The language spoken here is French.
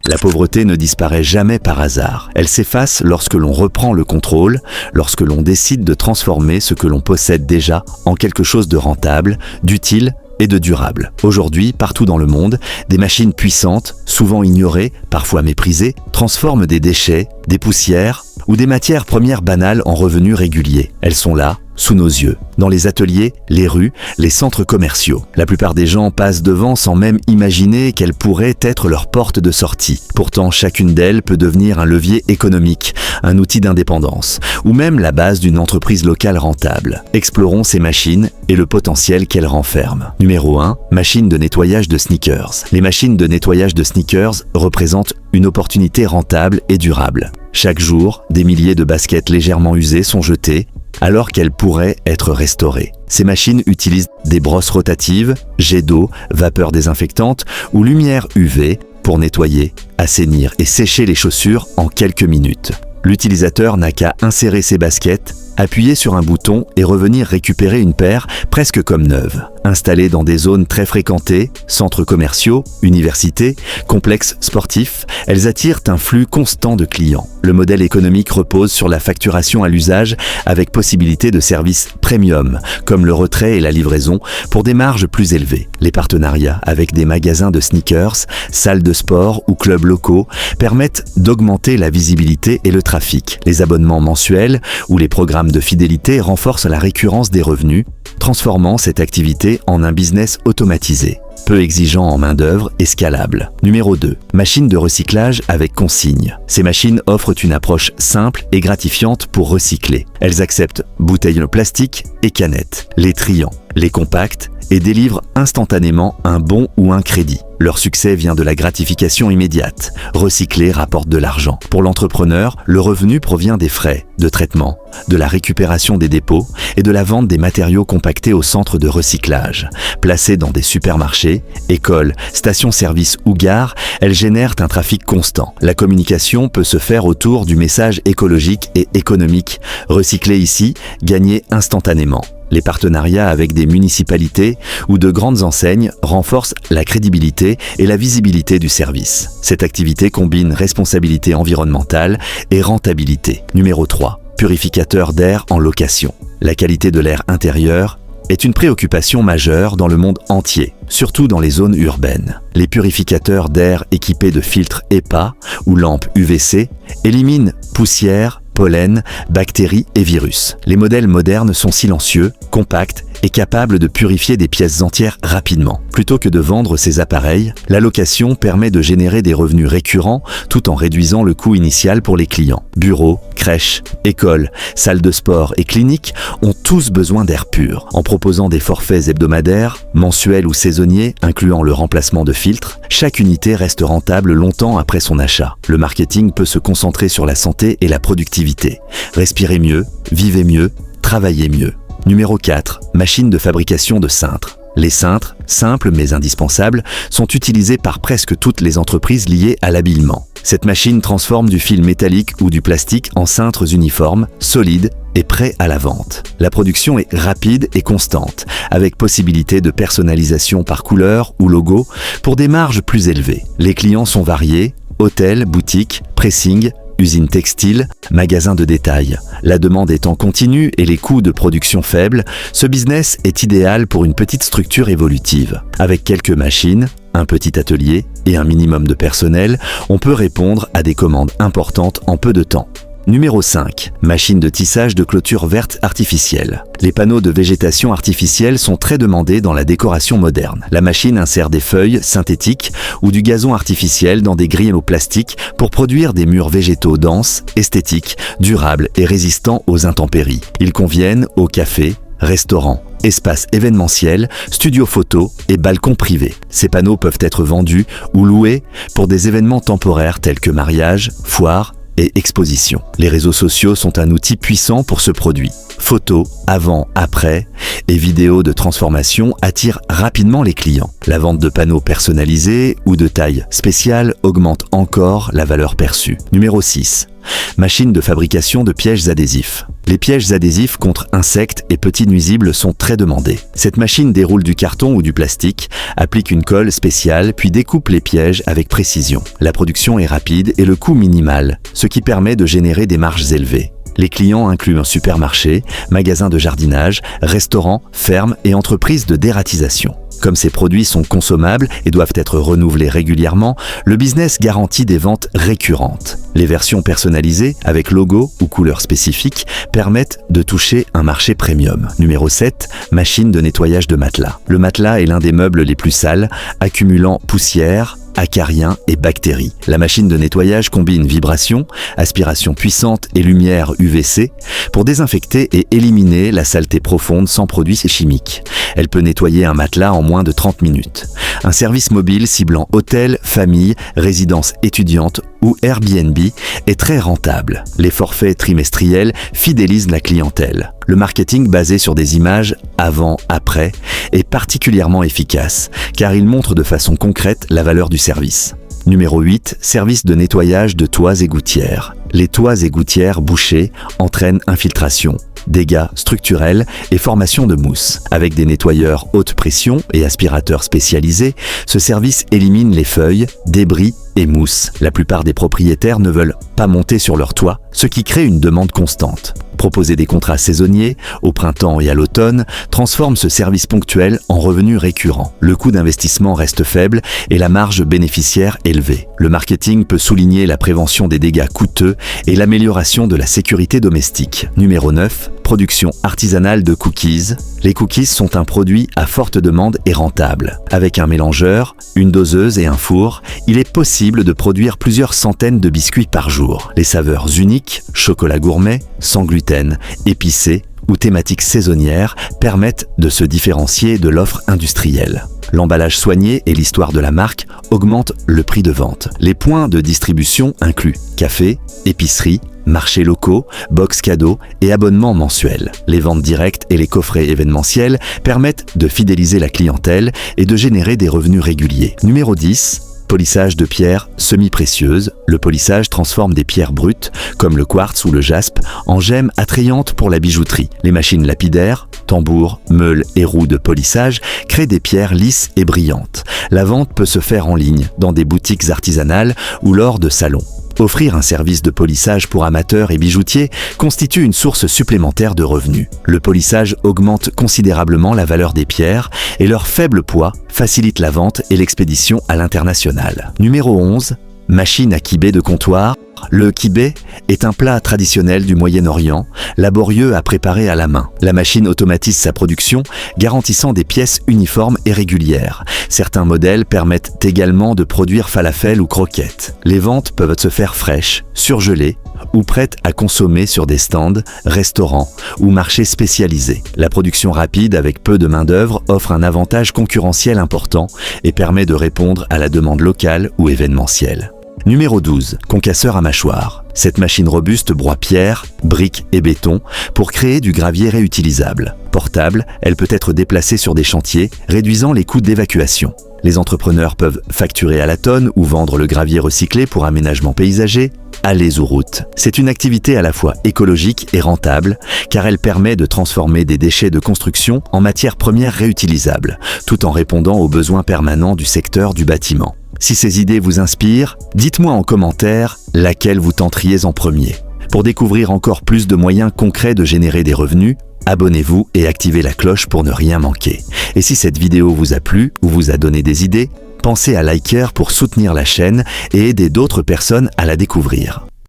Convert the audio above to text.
La pauvreté ne disparaît jamais par hasard. Elle s'efface lorsque l'on reprend le contrôle, lorsque l'on décide de transformer ce que l'on possède déjà en quelque chose de rentable, d'utile et de durable. Aujourd'hui, partout dans le monde, des machines puissantes, souvent ignorées, parfois méprisées, transforment des déchets, des poussières ou des matières premières banales en revenus réguliers. Elles sont là, sous nos yeux, dans les ateliers, les rues, les centres commerciaux. La plupart des gens passent devant sans même imaginer qu'elles pourraient être leur porte de sortie. Pourtant, chacune d'elles peut devenir un levier économique, un outil d'indépendance, ou même la base d'une entreprise locale rentable. Explorons ces machines et le potentiel qu'elles renferment. Numéro 1. Machines de nettoyage de sneakers. Les machines de nettoyage de sneakers représentent une opportunité rentable et durable. Chaque jour, des milliers de baskets légèrement usées sont jetées, alors qu'elles pourraient être restaurées. Ces machines utilisent des brosses rotatives, jets d'eau, vapeur désinfectante ou lumière UV pour nettoyer, assainir et sécher les chaussures en quelques minutes. L'utilisateur n'a qu'à insérer ses baskets, appuyer sur un bouton et revenir récupérer une paire presque comme neuve. Installées dans des zones très fréquentées, centres commerciaux, universités, complexes sportifs, elles attirent un flux constant de clients. Le modèle économique repose sur la facturation à l'usage avec possibilité de services premium, comme le retrait et la livraison, pour des marges plus élevées. Les partenariats avec des magasins de sneakers, salles de sport ou clubs locaux permettent d'augmenter la visibilité et le trafic. Les abonnements mensuels ou les programmes de fidélité renforcent la récurrence des revenus, transformant cette activité en un business automatisé, peu exigeant en main-d'œuvre et scalable. Numéro 2. Machines de recyclage avec consigne. Ces machines offrent une approche simple et gratifiante pour recycler. Elles acceptent bouteilles en plastique et canettes, les triant, les compactent et délivrent instantanément un bon ou un crédit. Leur succès vient de la gratification immédiate. Recycler rapporte de l'argent. Pour l'entrepreneur, le revenu provient des frais de traitement, de la récupération des dépôts et de la vente des matériaux compactés au centre de recyclage. Placées dans des supermarchés, écoles, stations-service ou gares, elles génèrent un trafic constant. La communication peut se faire autour du message écologique et économique. Recycler ici, gagner instantanément. Les partenariats avec des municipalités ou de grandes enseignes renforcent la crédibilité et la visibilité du service. Cette activité combine responsabilité environnementale et rentabilité. Numéro 3. Purificateur d'air en location. La qualité de l'air intérieur est une préoccupation majeure dans le monde entier, surtout dans les zones urbaines. Les purificateurs d'air équipés de filtres HEPA ou lampes UVC éliminent poussière, pollen, bactéries et virus. Les modèles modernes sont silencieux, compacts et capables de purifier des pièces entières rapidement. Plutôt que de vendre ces appareils, la location permet de générer des revenus récurrents tout en réduisant le coût initial pour les clients. Bureaux, crèches, écoles, salles de sport et cliniques ont tous besoin d'air pur. En proposant des forfaits hebdomadaires, mensuels ou saisonniers, incluant le remplacement de filtres, chaque unité reste rentable longtemps après son achat. Le marketing peut se concentrer sur la santé et la productivité. Respirez mieux, vivez mieux, travaillez mieux. Numéro 4. Machine de fabrication de cintres. Les cintres, simples mais indispensables, sont utilisés par presque toutes les entreprises liées à l'habillement. Cette machine transforme du fil métallique ou du plastique en cintres uniformes, solides et prêts à la vente. La production est rapide et constante, avec possibilité de personnalisation par couleur ou logo pour des marges plus élevées. Les clients sont variés, hôtels, boutiques, pressing, usines textiles, magasins de détail. La demande étant continue et les coûts de production faibles, ce business est idéal pour une petite structure évolutive. Avec quelques machines, un petit atelier et un minimum de personnel, on peut répondre à des commandes importantes en peu de temps. Numéro 5. Machine de tissage de clôture verte artificielle. Les panneaux de végétation artificielle sont très demandés dans la décoration moderne. La machine insère des feuilles synthétiques ou du gazon artificiel dans des grilles au plastique pour produire des murs végétaux denses, esthétiques, durables et résistants aux intempéries. Ils conviennent aux cafés, restaurants, espaces événementiels, studios photos et balcons privés. Ces panneaux peuvent être vendus ou loués pour des événements temporaires tels que mariages, foires et expositions. Les réseaux sociaux sont un outil puissant pour ce produit. Photos, avant, après et vidéos de transformation attirent rapidement les clients. La vente de panneaux personnalisés ou de taille spéciale augmente encore la valeur perçue. Numéro 6. Machine de fabrication de pièges adhésifs. Les pièges adhésifs contre insectes et petits nuisibles sont très demandés. Cette machine déroule du carton ou du plastique, applique une colle spéciale, puis découpe les pièges avec précision. La production est rapide et le coût minimal, ce qui permet de générer des marges élevées. Les clients incluent un supermarché, magasin de jardinage, restaurants, fermes et entreprises de dératisation. Comme ces produits sont consommables et doivent être renouvelés régulièrement, le business garantit des ventes récurrentes. Les versions personnalisées, avec logo ou couleurs spécifiques, permettent de toucher un marché premium. Numéro 7, machine de nettoyage de matelas. Le matelas est l'un des meubles les plus sales, accumulant poussière, acariens et bactéries. La machine de nettoyage combine vibration, aspiration puissante et lumière UVC pour désinfecter et éliminer la saleté profonde sans produits chimiques. Elle peut nettoyer un matelas en moins de 30 minutes. Un service mobile ciblant hôtels, familles, résidences étudiantes ou Airbnb est très rentable. Les forfaits trimestriels fidélisent la clientèle. Le marketing basé sur des images avant-après est particulièrement efficace car il montre de façon concrète la valeur du service. Numéro 8, service de nettoyage de toits et gouttières. Les toits et gouttières bouchés entraînent infiltration, dégâts structurels et formation de mousse. Avec des nettoyeurs haute pression et aspirateurs spécialisés, ce service élimine les feuilles, débris et mousse. La plupart des propriétaires ne veulent pas monter sur leur toit, ce qui crée une demande constante. Proposer des contrats saisonniers, au printemps et à l'automne, transforme ce service ponctuel en revenu récurrent. Le coût d'investissement reste faible et la marge bénéficiaire élevée. Le marketing peut souligner la prévention des dégâts coûteux et l'amélioration de la sécurité domestique. Numéro 9, production artisanale de cookies. Les cookies sont un produit à forte demande et rentable. Avec un mélangeur, une doseuse et un four, il est possible de produire plusieurs centaines de biscuits par jour. Les saveurs uniques, chocolat gourmet, sans gluten, épicé ou thématiques saisonnières permettent de se différencier de l'offre industrielle. L'emballage soigné et l'histoire de la marque augmentent le prix de vente. Les points de distribution incluent café, épicerie, marchés locaux, box cadeaux et abonnements mensuels. Les ventes directes et les coffrets événementiels permettent de fidéliser la clientèle et de générer des revenus réguliers. Numéro 10. Polissage de pierres semi-précieuses. Le polissage transforme des pierres brutes, comme le quartz ou le jaspe, en gemmes attrayantes pour la bijouterie. Les machines lapidaires, tambours, meules et roues de polissage créent des pierres lisses et brillantes. La vente peut se faire en ligne, dans des boutiques artisanales ou lors de salons. Offrir un service de polissage pour amateurs et bijoutiers constitue une source supplémentaire de revenus. Le polissage augmente considérablement la valeur des pierres et leur faible poids facilite la vente et l'expédition à l'international. Numéro 11. Machine à kibé de comptoir. Le kibé est un plat traditionnel du Moyen-Orient, laborieux à préparer à la main. La machine automatise sa production, garantissant des pièces uniformes et régulières. Certains modèles permettent également de produire falafel ou croquettes. Les ventes peuvent se faire fraîches, surgelées ou prêtes à consommer sur des stands, restaurants ou marchés spécialisés. La production rapide avec peu de main-d'œuvre offre un avantage concurrentiel important et permet de répondre à la demande locale ou événementielle. Numéro 12. Concasseur à mâchoire. Cette machine robuste broie pierre, briques et béton pour créer du gravier réutilisable. Portable, elle peut être déplacée sur des chantiers, réduisant les coûts d'évacuation. Les entrepreneurs peuvent facturer à la tonne ou vendre le gravier recyclé pour aménagement paysager, allées ou routes. C'est une activité à la fois écologique et rentable, car elle permet de transformer des déchets de construction en matières premières réutilisables, tout en répondant aux besoins permanents du secteur du bâtiment. Si ces idées vous inspirent, dites-moi en commentaire laquelle vous tenteriez en premier. Pour découvrir encore plus de moyens concrets de générer des revenus, abonnez-vous et activez la cloche pour ne rien manquer. Et si cette vidéo vous a plu ou vous a donné des idées, pensez à liker pour soutenir la chaîne et aider d'autres personnes à la découvrir.